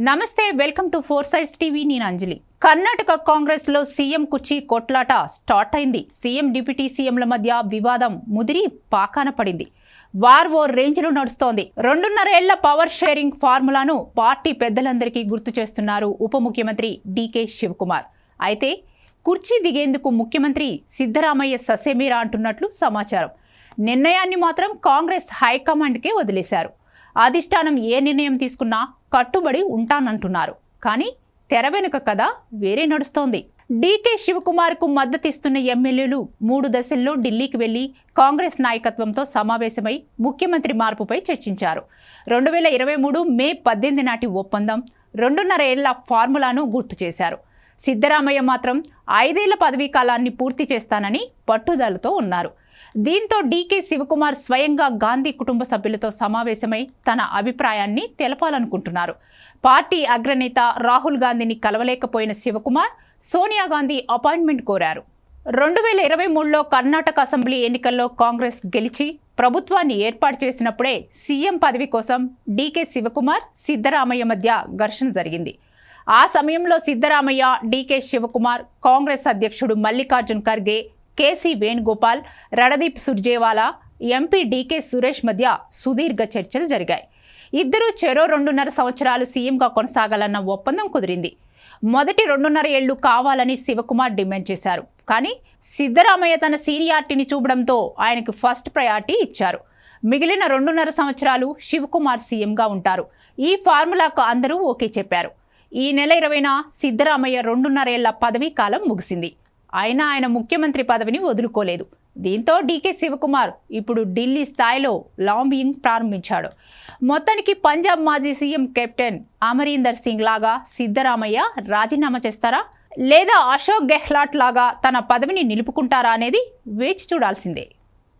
నమస్తే, welcome to four sides TV. నేను అంజలి. కర్ణాటక కాంగ్రెస్ లో సీఎం కుర్చీ కొట్లాట స్టార్ట్ అయింది. సీఎం డిప్యూటీ సీఎంల మధ్య వివాదం ముదిరి పాకాన పడింది. వార్ ఓ రేంజ్ లో నడుస్తోంది. 2.5 ఏళ్ల పవర్ షేరింగ్ ఫార్ములాను పార్టీ పెద్దలందరికీ గుర్తు చేస్తున్నారు ఉప ముఖ్యమంత్రి డీకే శివకుమార్. అయితే కుర్చీ దిగేందుకు ముఖ్యమంత్రి సిద్ధరామయ్య ససేమీరా అంటున్నట్లు సమాచారం. నిర్ణయాన్ని మాత్రం కాంగ్రెస్ హైకమాండ్కే వదిలేశారు. అధిష్టానం ఏ నిర్ణయం తీసుకున్నా కట్టుబడి ఉంటానంటున్నారు. కానీ తెర వెనుక కథ వేరే నడుస్తోంది. డీకే శివకుమార్ కు మద్దతిస్తున్న ఎమ్మెల్యేలు 3 దశల్లో ఢిల్లీకి వెళ్లి కాంగ్రెస్ నాయకత్వంతో సమావేశమై ముఖ్యమంత్రి మార్పుపై చర్చించారు. 2023 మే 18 నాటి ఒప్పందం, 2.5 ఏళ్ల ఫార్ములాను గుర్తు చేశారు. సిద్ధరామయ్య మాత్రం 5 ఏళ్ల పదవీ కాలాన్ని పూర్తి చేస్తానని పట్టుదలతో ఉన్నారు. దీంతో డీకే శివకుమార్ స్వయంగా గాంధీ కుటుంబ సభ్యులతో సమావేశమై తన అభిప్రాయాన్ని తెలపాలనుకుంటున్నారు. పార్టీ అగ్రనేత రాహుల్ గాంధీని కలవలేకపోయిన శివకుమార్ సోనియా గాంధీ అపాయింట్మెంట్ కోరారు. 2023లో కర్ణాటక అసెంబ్లీ ఎన్నికల్లో కాంగ్రెస్ గెలిచి ప్రభుత్వాన్ని ఏర్పాటు చేసినప్పుడే సీఎం పదవి కోసం డీకే శివకుమార్, సిద్ధరామయ్య మధ్య ఘర్షణ జరిగింది. ఆ సమయంలో సిద్ధరామయ్య, డీకే శివకుమార్, కాంగ్రెస్ అధ్యక్షుడు మల్లికార్జున్ ఖర్గే, కేసీ వేణుగోపాల్, రణదీప్ సుర్జేవాలా, ఎంపీ డీకే సురేష్ మధ్య సుదీర్ఘ చర్చలు జరిగాయి. ఇద్దరూ చెరో 2.5 సంవత్సరాలు సీఎంగా కొనసాగాలన్న ఒప్పందం కుదిరింది. మొదటి 2.5 ఏళ్లు కావాలని శివకుమార్ డిమాండ్ చేశారు. కానీ సిద్ధరామయ్య తన సీనియారిటీని చూపడంతో ఆయనకు ఫస్ట్ ప్రయారిటీ ఇచ్చారు. మిగిలిన 2.5 సంవత్సరాలు శివకుమార్ సీఎంగా ఉంటారు. ఈ ఫార్ములాకు అందరూ ఓకే చెప్పారు. ఈ నెల 20న సిద్ధరామయ్య 2.5 ఏళ్ల పదవీ కాలం ముగిసింది. అయినా ఆయన ముఖ్యమంత్రి పదవిని వదులుకోలేదు. దీంతో డీకే శివకుమార్ ఇప్పుడు ఢిల్లీ స్థాయిలో లాబియింగ్ ప్రారంభించాడు. మొత్తానికి పంజాబ్ మాజీ సీఎం కెప్టెన్ అమరీందర్ సింగ్ లాగా సిద్ధరామయ్య రాజీనామా చేస్తారా, లేదా అశోక్ గెహ్లాట్ లాగా తన పదవిని నిలుపుకుంటారా అనేది వేచి చూడాల్సిందే.